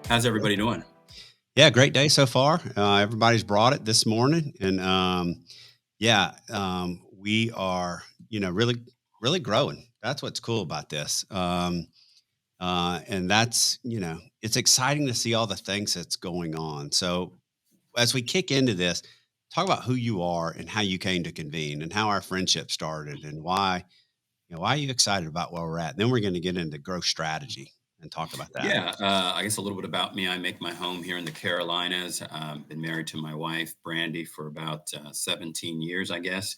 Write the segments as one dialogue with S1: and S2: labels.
S1: How's everybody doing?
S2: Yeah, great day so far. Everybody's brought it this morning, and we are, really growing. That's what's cool about this, and that's, it's exciting to see all the things that's going on. So, as we kick into this, talk about who you are and how you came to convene, and how our friendship started, and why are you excited about where we're at. Then we're going to get into growth strategy and talk about that.
S1: Yeah, I guess a little bit about me. I make my home here in the Carolinas. Been married to my wife, Brandy, for about 17 years, I guess.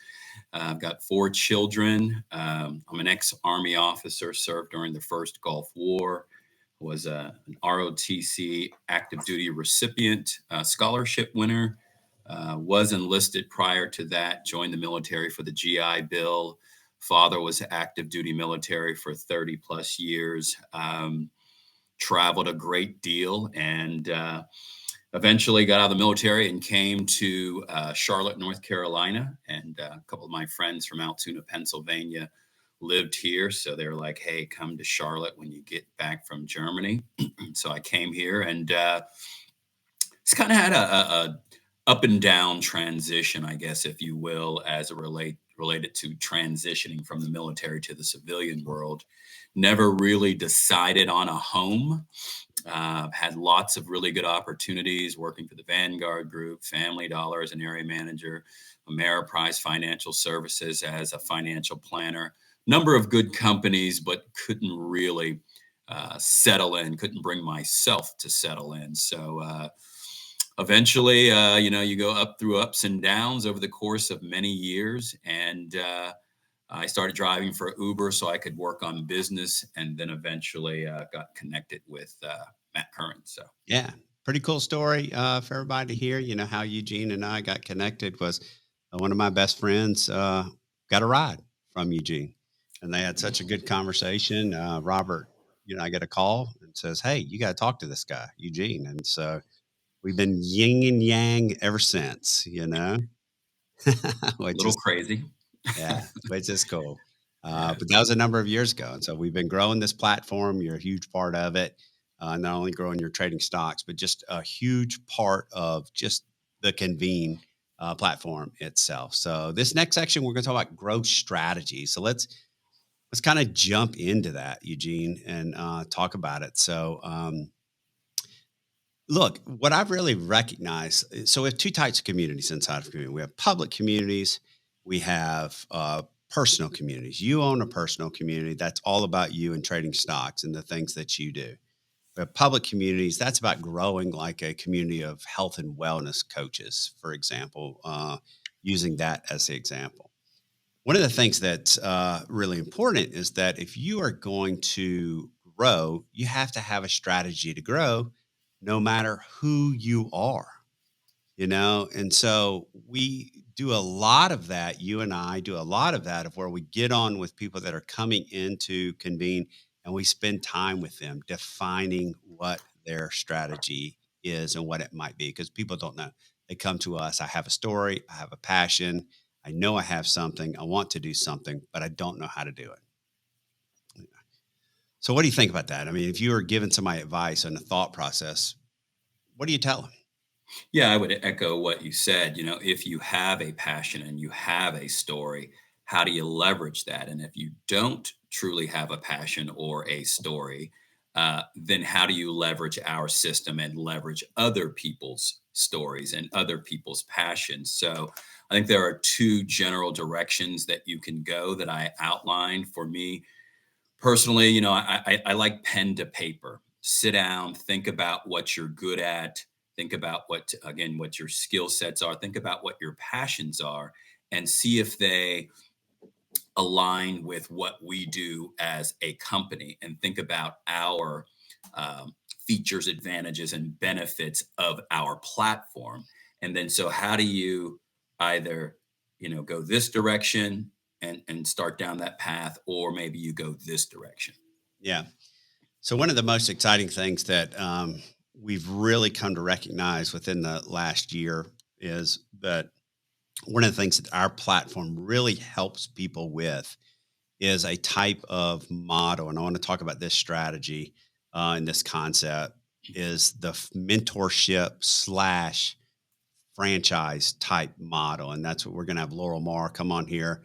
S1: I've got four children. I'm an ex-Army officer, served during the first Gulf War, was an ROTC active duty recipient, scholarship winner, was enlisted prior to that, joined the military for the GI Bill. Father was active duty military for 30 plus years. Traveled a great deal, and eventually got out of the military and came to Charlotte, North Carolina. And a couple of my friends from Altoona, Pennsylvania lived here. So they were like, hey, come to Charlotte when you get back from Germany. So I came here, and it's kind of had a up and down transition, I guess, if you will, as it related to transitioning from the military to the civilian world. Never really decided on a home. Had lots of really good opportunities working for the Vanguard Group, Family Dollar as an area manager, Ameriprise Financial Services as a financial planner. Number of good companies, but couldn't really settle in. Couldn't bring myself to settle in. So eventually, you go up through ups and downs over the course of many years, and I started driving for Uber so I could work on business, and then eventually got connected with Matt Curran. So
S2: Yeah, pretty cool story for everybody to hear. You know how Eugene and I got connected was one of my best friends got a ride from Eugene, and they had such a good conversation. Robert, I get a call and says, "Hey, you got to talk to this guy, Eugene," and so we've been yin and yang ever since.
S1: a
S2: Which
S1: little
S2: is cool.
S1: crazy.
S2: Yeah, which is cool.
S1: Yeah.
S2: But that was a number of years ago, and so we've been growing this platform. You're a huge part of it, not only growing your trading stocks, but just a huge part of just the Convene platform itself. So this next section, we're going to talk about growth strategy. So let's kind of jump into that, Eugene, and talk about it. So look, what I've really recognized, so we have two types of communities inside of community. We have public communities, we have personal communities. You own a personal community that's all about you and trading stocks and the things that you do. We have public communities that's about growing, like a community of health and wellness coaches, for example, using that as the example. One of the things that's really important is that if you are going to grow, you have to have a strategy to grow, no matter who you are, And so we do a lot of that. You and I do a lot of that of where we get on with people that are coming into Convene and we spend time with them defining what their strategy is and what it might be because people don't know. They come to us, I have a story, I have a passion, I know I have something, I want to do something, but I don't know how to do it. So, what do you think about that? I mean, if you were giving somebody advice on the thought process, what do you tell them?
S1: Yeah, I would echo what you said. If you have a passion and you have a story, how do you leverage that? And if you don't truly have a passion or a story, then how do you leverage our system and leverage other people's stories and other people's passions? So I think there are two general directions that you can go that I outlined for me personally. I like pen to paper. Sit down, think about what you're good at, think about what your skill sets are, think about what your passions are, and see if they align with what we do as a company, and think about our features, advantages, and benefits of our platform. And then, so how do you either, go this direction and start down that path, or maybe you go this direction.
S2: Yeah. So one of the most exciting things that we've really come to recognize within the last year is that one of the things that our platform really helps people with is a type of model. And I want to talk about this strategy and this concept. is the mentorship slash franchise type model. And that's what we're going to have Laurel Marr come on here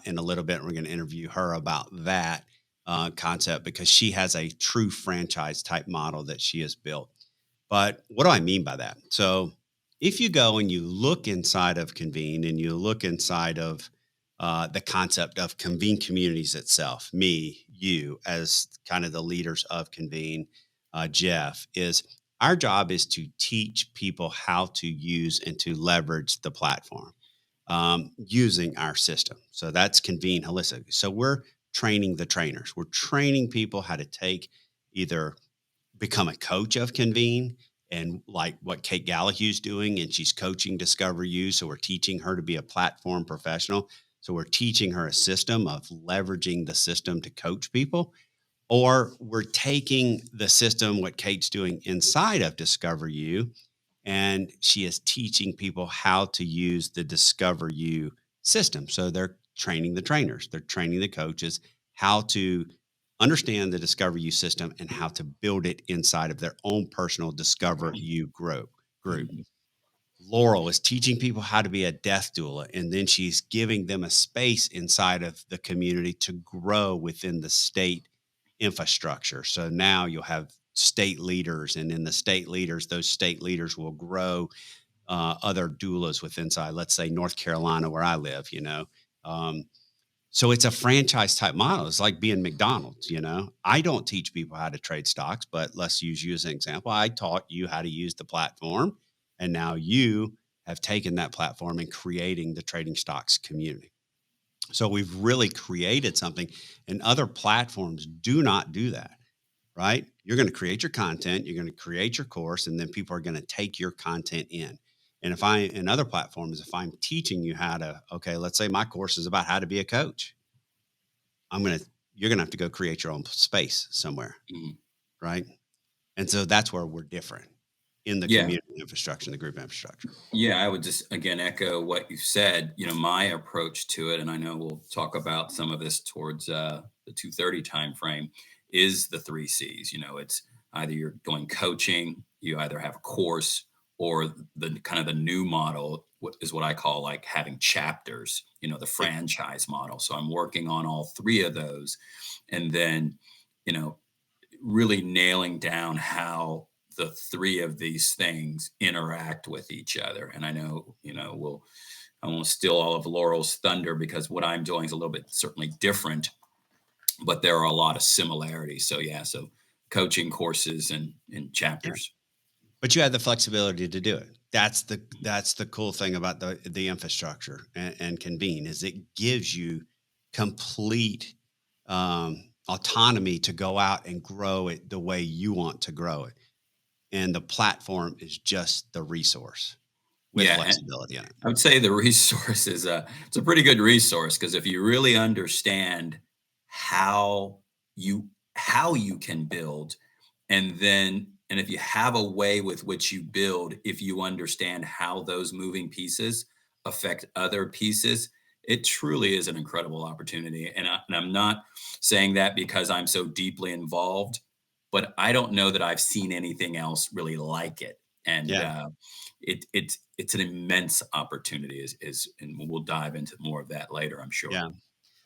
S2: in a little bit. And we're going to interview her about that concept because she has a true franchise type model that she has built. But what do I mean by that? So if you go and you look inside of Convene and you look inside of the concept of Convene communities itself, me, you, as kind of the leaders of Convene, Jeff, is our job is to teach people how to use and to leverage the platform using our system. So that's Convene holistic. So we're training the trainers. We're training people how to take either become a coach of Convene and like what Kate Gallahue's doing, and she's coaching Discover You. So we're teaching her to be a platform professional. So we're teaching her a system of leveraging the system to coach people, or we're taking the system, what Kate's doing inside of Discover You, and she is teaching people how to use the Discover You system. So they're training the trainers, they're training the coaches how to understand the Discover You system and how to build it inside of their own personal Discover You group.
S1: Mhm.
S2: Laurel is teaching people how to be a death doula, and then she's giving them a space inside of the community to grow within the state infrastructure. So now you'll have state leaders, and in the state leaders, those state leaders will grow other doulas with inside, let's say North Carolina, where I live. Um, so it's a franchise type model. It's like being McDonald's. I don't teach people how to trade stocks, but let's use you as an example. I taught you how to use the platform, and now you have taken that platform and creating the trading stocks community. So we've really created something, and other platforms do not do that, right? You're going to create your content, you're going to create your course, and then people are going to take your content in. And in other platforms, if I'm teaching you how to, okay, let's say my course is about how to be a coach, you're going to have to go create your own space somewhere,
S1: Mhm.
S2: right? And so that's where we're different in the
S1: Yeah.
S2: community infrastructure, the group infrastructure.
S1: Yeah, I would just again echo what you said. My approach to it, and I know we'll talk about some of this towards the 2:30 time frame, is the three C's. It's either you're doing coaching, you either have a course, or the kind of the new model is what I call like having chapters. The
S2: Yeah.
S1: franchise model. So I'm working on all three of those, and then you know really nailing down how the three of these things interact with each other. And I know, I won't steal all of Laurel's thunder because what I'm doing is a little bit certainly different, but there are a lot of similarities. So yeah, so coaching courses and
S2: Yeah.
S1: chapters.
S2: But you have the flexibility to do it. That's the cool thing about the infrastructure and Convene is it gives you complete autonomy to go out and grow it the way you want to grow it. And the platform is just the resource with
S1: Yeah, and
S2: flexibility in it.
S1: I would say the resource is it's a pretty good resource because if you really understand how you can build, and if you have a way with which you build, if you understand how those moving pieces affect other pieces, it truly is an incredible opportunity. And I'm not saying that because I'm so deeply involved, but I don't know that I've seen anything else really like it. And
S2: Yeah.
S1: it's an immense opportunity, and we'll dive into more of that later, I'm sure.
S2: Yeah.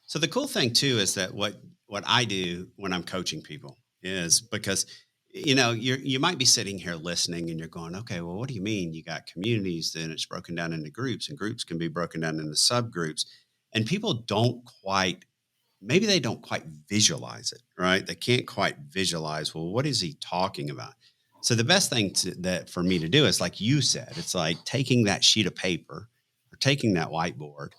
S2: So the cool thing too is that what I do when I'm coaching people is because you might be sitting here listening and you're going, okay, well, what do you mean? You got communities, then it's broken down into groups, and groups can be broken down into subgroups, and people don't quite maybe they don't quite visualize it, right? They can't quite visualize, well, what is he talking about? So the best thing that for me to do is like you said, it's like taking that sheet of paper or taking that whiteboard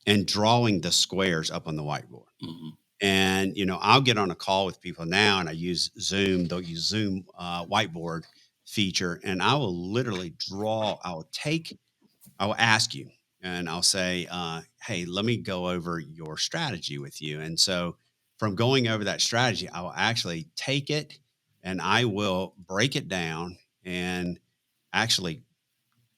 S2: and drawing the squares up on the whiteboard.
S1: Mhm.
S2: And I'll get on a call with people now, and I use Zoom. They'll use Zoom whiteboard feature, and I will literally draw. I will ask you, and I'll say, "Hey, let me go over your strategy with you." And so, from going over that strategy, I will actually take it and I will break it down and actually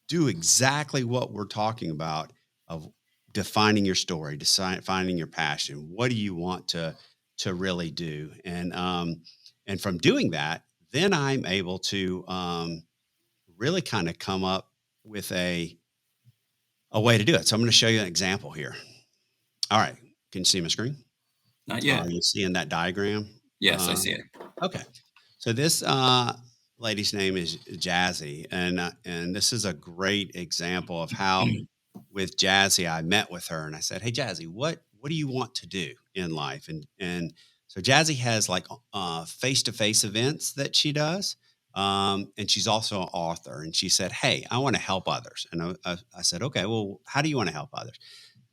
S2: do exactly what we're talking about of defining your story, defining your passion. What do you want to really do? And from doing that, then I'm able to really kind of come up with a way to do it. So I'm going to show you an example here. All right. Can you see my screen?
S1: Not
S2: Are
S1: yet.
S2: you seeing that diagram?
S1: Yes, I
S2: Uh,
S1: see it.
S2: okay. So this lady's name is Jazzy, and this is a great example of how with Jazzy I met with her and I said, "Hey Jazzy, what do you want to do in life?" And so Jazzy has like face to face events that she does, and she's also an author. And she said, "Hey, I want to help others." And I said, "Okay, well, how do you want to help others?"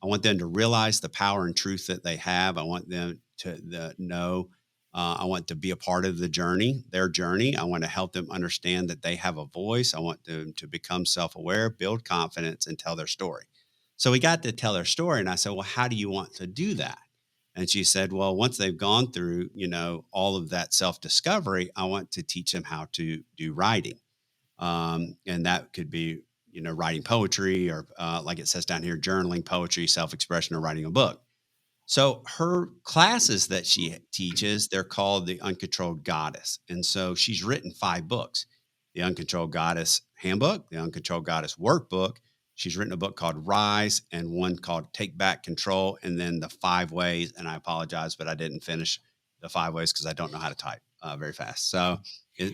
S2: I want them to realize the power and truth that they have. I want them to know. I want to be a part of the journey, their journey. I want to help them understand that they have a voice. I want them to become self aware, build confidence, and tell their story. So we got to tell their story. And I said, "Well, how do you want to do that?" And she said, "Well, once they've gone through, all of that self discovery, I want to teach them how to do writing." And that could be writing poetry or like it says down here, journaling, poetry, self-expression, or writing a book. So her classes that she teaches, they're called the Uncontrolled Goddess. And so she's written 5 books: the Uncontrolled Goddess Handbook, the Uncontrolled Goddess Workbook. She's written a book called Rise and one called Take Back Control, and then the 5 ways. And I apologize, but I didn't finish the 5 ways because I don't know how to type very fast. So,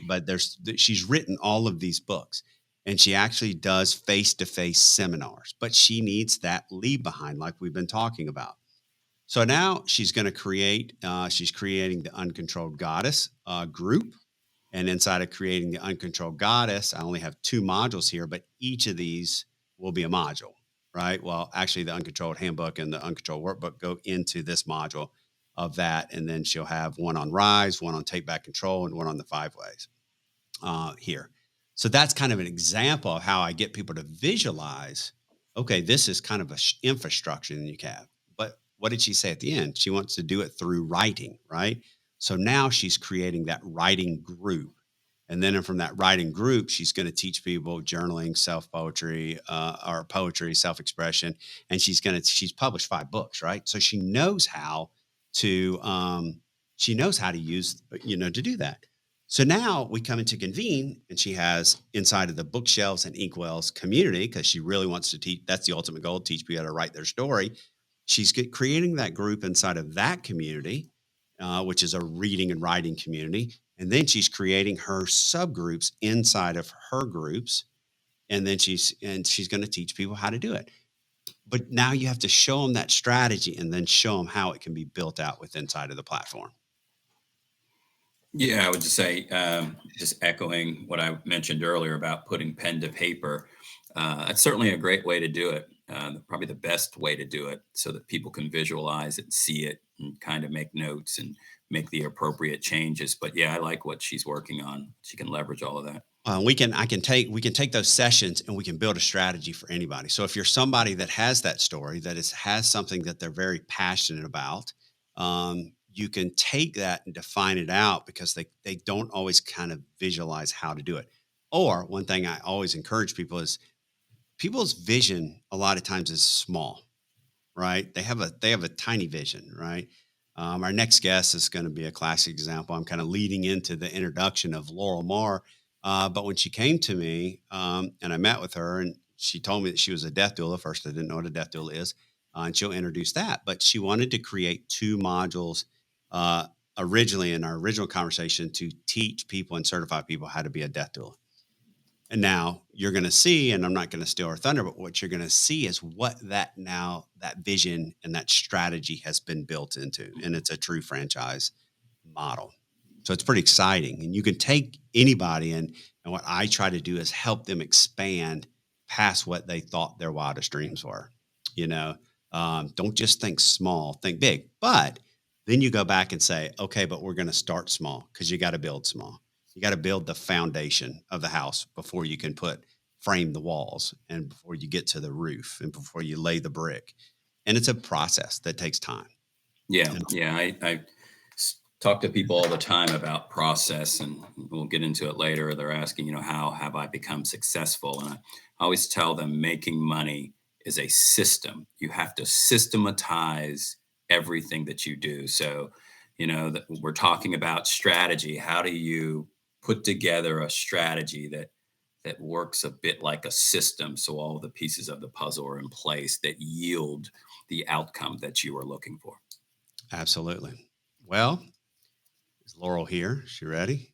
S2: but she's written all of these books, and she actually does face to face seminars, but she needs that leave behind, like we've been talking about. So now she's creating the Uncontrolled Goddess group. And inside of creating the Uncontrolled Goddess, I only have 2 modules here, but each of these will be a module, right? Well, actually, the Uncontrolled Handbook and the Uncontrolled Workbook go into this module of that. And then she'll have one on Rise, one on Take Back Control, and one on the 5 ways here. So that's kind of an example of how I get people to visualize, okay, this is kind of a infrastructure that you have. But what did she say at the end? She wants to do it through writing, right? So now she's creating that writing group. And then from that writing group, she's going to teach people journaling, self poetry, or poetry, self expression. And she's published 5 books, right? So to, she knows how to use, to do that. So now we come into Convene, and she has inside of the bookshelves and inkwells community, because she really wants to teach. That's the ultimate goal: teach people how to write their story. She's creating that group inside of that community, which is a reading and writing community. And then she's creating her subgroups inside of her groups. And then she's going to teach people how to do it. But now you have to show them that strategy and then show them how it can be built out with inside of the platform.
S1: Yeah, I would just say, just echoing what I mentioned earlier about putting pen to paper. That's certainly a great way to do it. Probably the best way to do it, so that people can visualize it, see it, and kind of make notes and make the appropriate changes. But yeah, I like what she's working on. She can leverage all of that.
S2: We can take those sessions and we can build a strategy for anybody. So if you're somebody that has that story, has something that they're very passionate about, you can take that and define it out, because they don't always kind of visualize how to do it. Or one thing I always encourage people is, people's vision a lot of times is small, right? They have a tiny vision, right? Our next guest is going to be a classic example. I'm kind of leading into the introduction of Laurel Marr, but when she came to me, and I met with her, and she told me that she was a death doula. First, I didn't know what a death doula is, and she'll introduce that. But she wanted to create 2 modules uh, originally in our original conversation to teach people and certify people how to be a death doula. And now you're going to see, and I'm not going to steal her thunder, but what you're going to see is what that vision and that strategy has been built into. And it's a true franchise model. So it's pretty exciting. And you can take anybody, and what I try to do is help them expand past what they thought their wildest dreams were. You know, don't just think small, think big. But then you go back and say, okay, but we're going to start small, because you got to build small. You got to build the foundation of the house before you can frame the walls, and before you get to the roof, and before you lay the brick. And it's a process that takes time.
S1: Yeah,
S2: And
S1: yeah. Talk to people all the time about process, and we'll get into it later. They're asking, how have I become successful? And I always tell them making money is a system. You have to systematize everything that you do. So, that we're talking about strategy. How do you put together a strategy that works a bit like a system, so all the pieces of the puzzle are in place that yield the outcome that you are looking for.
S2: Absolutely. Well, is Laurel here? Is she ready?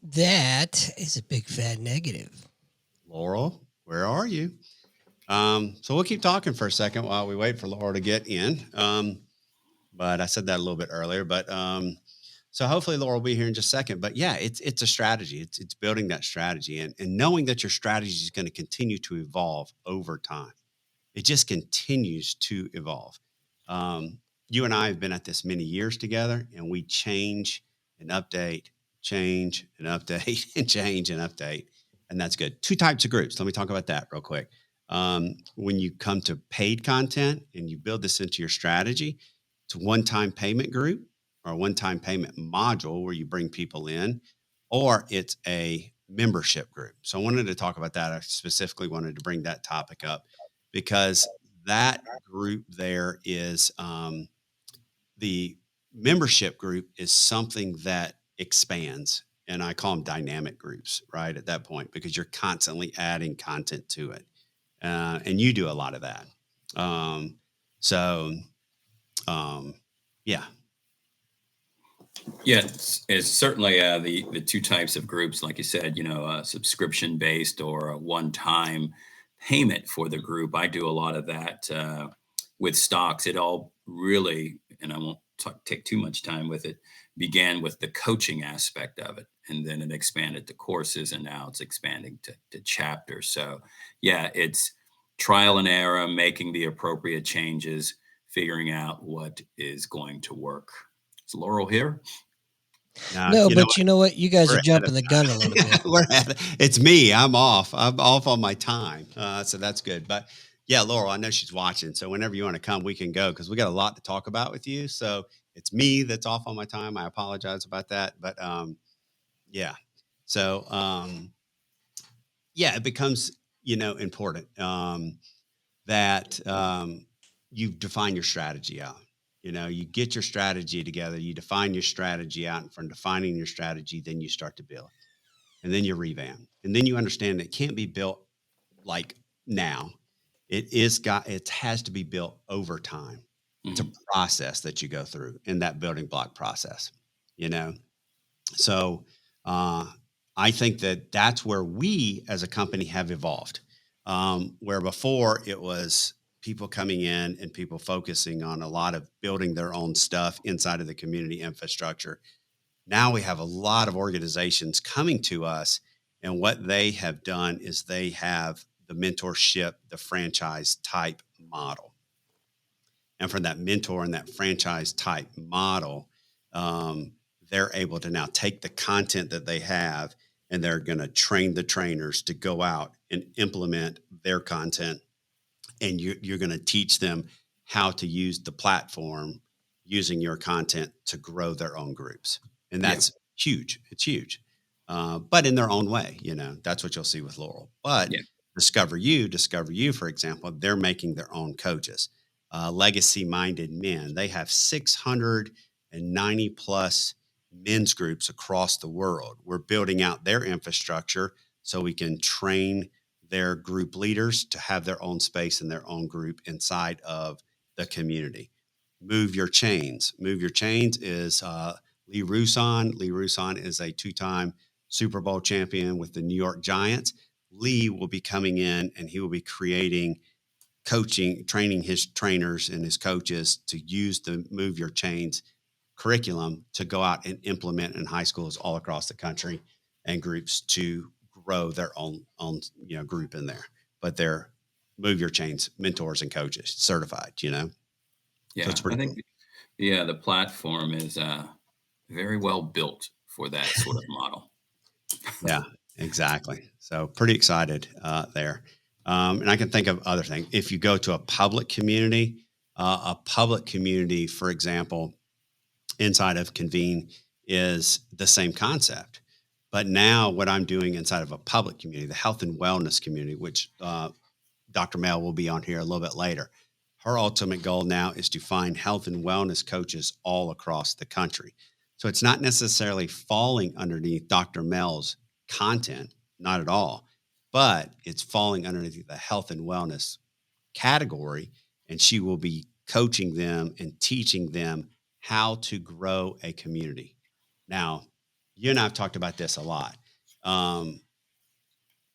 S3: That is a big fat negative.
S2: Laurel, where are you? So we'll keep talking for a second while we wait for Laurel to get in. But I said that a little bit earlier. But so hopefully Laurel will be here in just a second. But yeah, it's a strategy. It's building that strategy and knowing that your strategy is going to continue to evolve over time. It just continues to evolve. Um, you and I have been at this many years together, and we change and update, and change and update, and that's good. Two types of groups. Let me talk about that real quick. When you come to paid content and you build this into your strategy, it's a one-time payment group or a one-time payment module where you bring people in, or it's a membership group. So I wanted to talk about that. I specifically wanted to bring that topic up because that group there is the membership group is something that expands. And I call them dynamic groups, right? At that point, because you're constantly adding content to it. And you do a lot of that. Um, so, yeah.
S1: Yeah, it's certainly the two types of groups, like you said, subscription based or a one time payment for the group. I do a lot of that with stocks. It all really, and I won't take too much time with it, began with the coaching aspect of it, and then it expanded to courses, and now it's expanding to chapters. So, yeah, it's trial and error, making the appropriate changes, figuring out what is going to work. Is Laurel here?
S2: Now,
S3: No,
S2: you know
S3: but you know what? You guys
S2: We're
S3: are
S2: ahead
S3: jumping
S2: of
S3: the gun a little bit.
S2: it's me. I'm off. I'm off on my time. So that's good. But yeah, Laurel, I know she's watching. So whenever you want to come, we can go because we got a lot to talk about with you. So it's me that's off on my time. I apologize about that. But yeah. So yeah, it becomes, important that you define your strategy out. You get your strategy together, you define your strategy out, and from defining your strategy, then you start to build and then you revamp and then you understand it can't be built like now. It has to be built over time. It's a
S1: Mhm.
S2: process that you go through in that building block process, you know so uh, I think that that's where we as a company have evolved, where before it was people coming in and people focusing on a lot of building their own stuff inside of the community infrastructure. Now we have a lot of organizations coming to us, and what they have done is they have the mentorship, the franchise type model. And from that mentor and that franchise type model, they're able to now take the content that they have and they're going to train the trainers to go out and implement their content, and you're going to teach them how to use the platform using your content to grow their own groups. And
S1: Yeah,
S2: that's huge. It's huge. But in their own way, that's what you'll see with Laurel. But
S1: yeah,
S2: discover you, for example, they're making their own coaches, legacy minded men. They have 690 plus men's groups across the world. We're building out their infrastructure so we can train their group leaders to have their own space and their own group inside of the community. Move Your Chains. Move Your Chains is Lee Rusan. Lee Rusan is a two-time Super Bowl champion with the New York Giants. Lee will be coming in and he will be creating coaching, training his trainers and his coaches to use the Move Your Chains curriculum to go out and implement in high schools all across the country and groups to grow their own group in there. But they're Move Your Chains mentors and coaches certified. So
S1: yeah.
S2: it's
S1: I
S2: pretty
S1: think,
S2: cool.
S1: yeah, the platform is very well built for that sort of model.
S2: Yeah, exactly. So pretty excited there. And I can think of other things. If you go to a public community, for example, inside of Convene is the same concept. But now what I'm doing inside of a public community, the health and wellness community, which Dr. Mel will be on here a little bit later. Her ultimate goal now is to find health and wellness coaches all across the country. So it's not necessarily falling underneath Dr. Mel's content, not at all, but it's falling underneath the health and wellness category. And she will be coaching them and teaching them how to grow a community. Now, you and I have talked about this a lot. Um,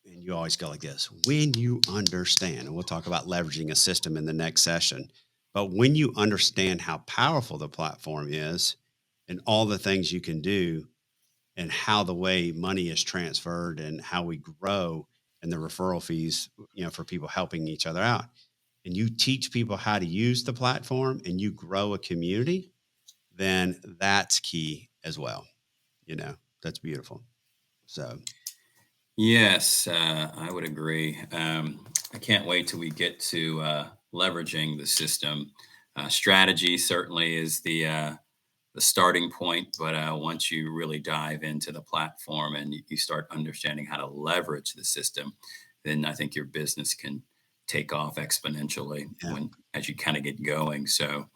S2: and you always go like this: when you understand, and we'll talk about leveraging a system in the next session, but when you understand how powerful the platform is and all the things you can do and how the way money is transferred and how we grow and the referral fees, for people helping each other out, and you teach people how to use the platform and you grow a community, then that's key as well. That's beautiful. So
S1: Yes, I would agree. I can't wait till we get to leveraging the system. Strategy certainly is the starting point, but once you really dive into the platform and you start understanding how to leverage the system, then I think your business can take off exponentially
S2: yeah.
S1: as you kind of get going. So,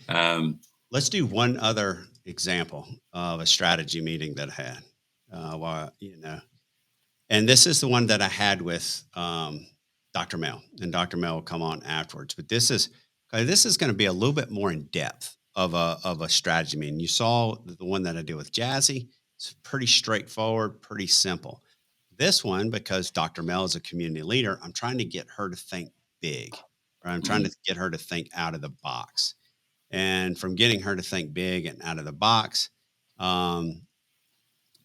S1: um,
S2: Let's do one other example of a strategy meeting that I had. And this is the one that I had with Dr. Mel, and Dr. Mel will come on afterwards. But this is going to be a little bit more in depth of a strategy meeting. You saw the one that I did with Jazzy. It's pretty straightforward, pretty simple. This one, because Dr. Mel is a community leader, I'm trying to get her to think big, or I'm trying
S1: mm,
S2: to get her to think out of the box. And from getting her to think big and out of the box, um,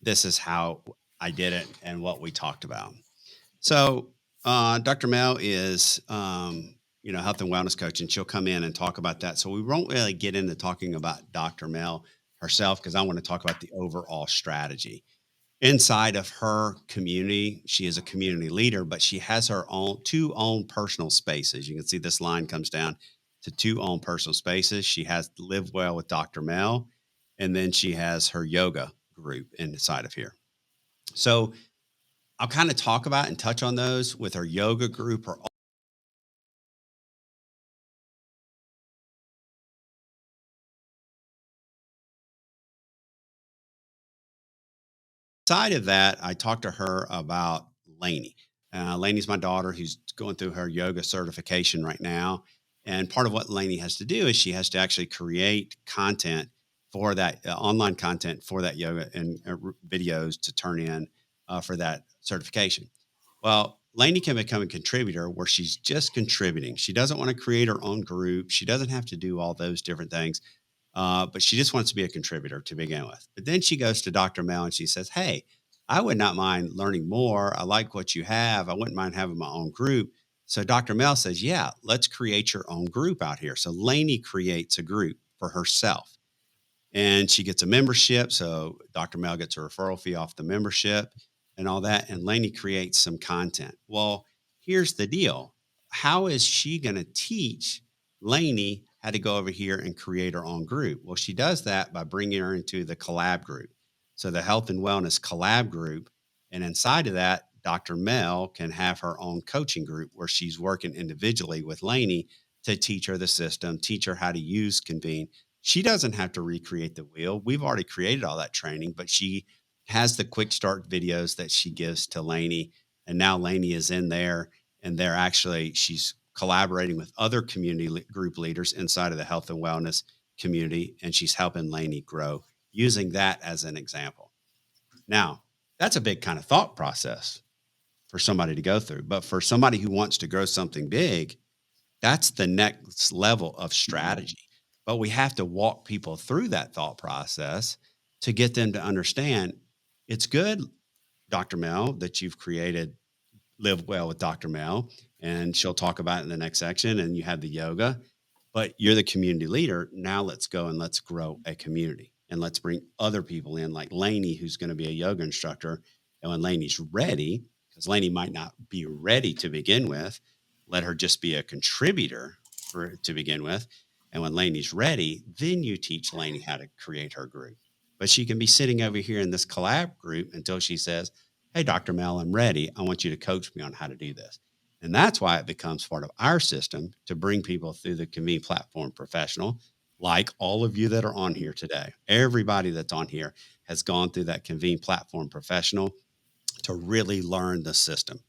S2: this is how I did it and what we talked about. So, Dr. Mel is, health and wellness coach, and she'll come in and talk about that. So we won't really get into talking about Dr. Mel herself because I want to talk about the overall strategy inside of her community. She is a community leader, but she has her two own personal spaces. You can see this line comes down to two own personal spaces. She has Live Well with Dr. Mel, and then she has her yoga group inside of here. So I'll kind of talk about and touch on those with her yoga group. Or side of that, I talked to her about Lainey. Lainey's my daughter who's going through her yoga certification right now. And part of what Lainey has to do is she has to actually create content for that online content for that yoga and videos to turn in for that certification. Well, Lainey can become a contributor where she's just contributing. She doesn't want to create her own group. She doesn't have to do all those different things. But she just wants to be a contributor to begin with. But then she goes to Dr. Mel and she says, "Hey, I would not mind learning more. I like what you have. I wouldn't mind having my own group." So Dr. Mel says, "Yeah, let's create your own group out here." So Lainey creates a group for herself and she gets a membership. So Dr. Mel gets a referral fee off the membership and all that. And Lainey creates some content. Well, here's the deal: how is she going to teach Lainey how to go over here and create her own group? Well, she does that by bringing her into the collab group. So the health and wellness collab group. And inside of that, Dr. Mel can have her own coaching group where she's working individually with Lainey to teach her the system, teach her how to use Convene. She doesn't have to recreate the wheel. We've already created all that training, but she has the quick start videos that she gives to Lainey. And now Lainey is in there and she's collaborating with other group leaders inside of the health and wellness community. And she's helping Lainey grow using that as an example. Now, that's a big kind of thought process for somebody to go through. But for somebody who wants to grow something big, that's the next level of strategy. But we have to walk people through that thought process to get them to understand it's good, Dr. Mel, that you've created Live Well with Dr. Mel, and she'll talk about it in the next section. And you have the yoga, but you're the community leader. Now let's go and let's grow a community and let's bring other people in, like Lainey, who's going to be a yoga instructor. And when Lainey's ready, because Lainey might not be ready to begin with, let her just be a contributor to begin with. And when Lainey's ready, then you teach Lainey how to create her group. But she can be sitting over here in this collab group until she says, "Hey, Dr. Mel, I'm ready. I want you to coach me on how to do this." And that's why it becomes part of our system to bring people through the Convene Platform Professional like all of you that are on here today. Everybody that's on here has gone through that Convene Platform Professional to really learn the system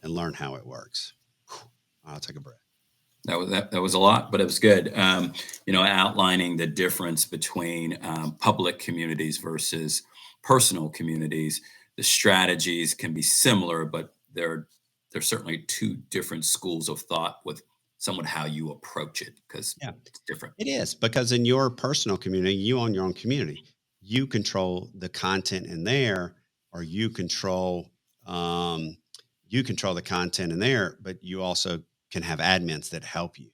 S2: and learn how it works. Whew. I'll take a breath.
S1: That was a lot, but it was good. Outlining the difference between public communities versus personal communities. The strategies can be similar, but they're certainly two different schools of thought with somewhat how you approach it because
S2: Yeah.
S1: it's different.
S2: It is because in your personal community, you own your own community. You control the content in there, or um, you control the content in there, but you also can have admins that help you.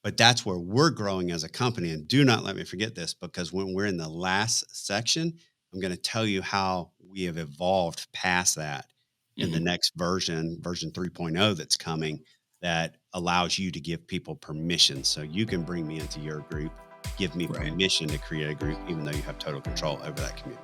S2: But that's where we're growing as a company. And do not let me forget this, because when we're in the last section, I'm going to tell you how we have evolved past that in the
S1: Hmm.
S2: next version 3.0 that's coming, that allows you to give people permission. So you can bring me into your group, give me
S1: Right.
S2: permission to create a group, even though you have total control over that community.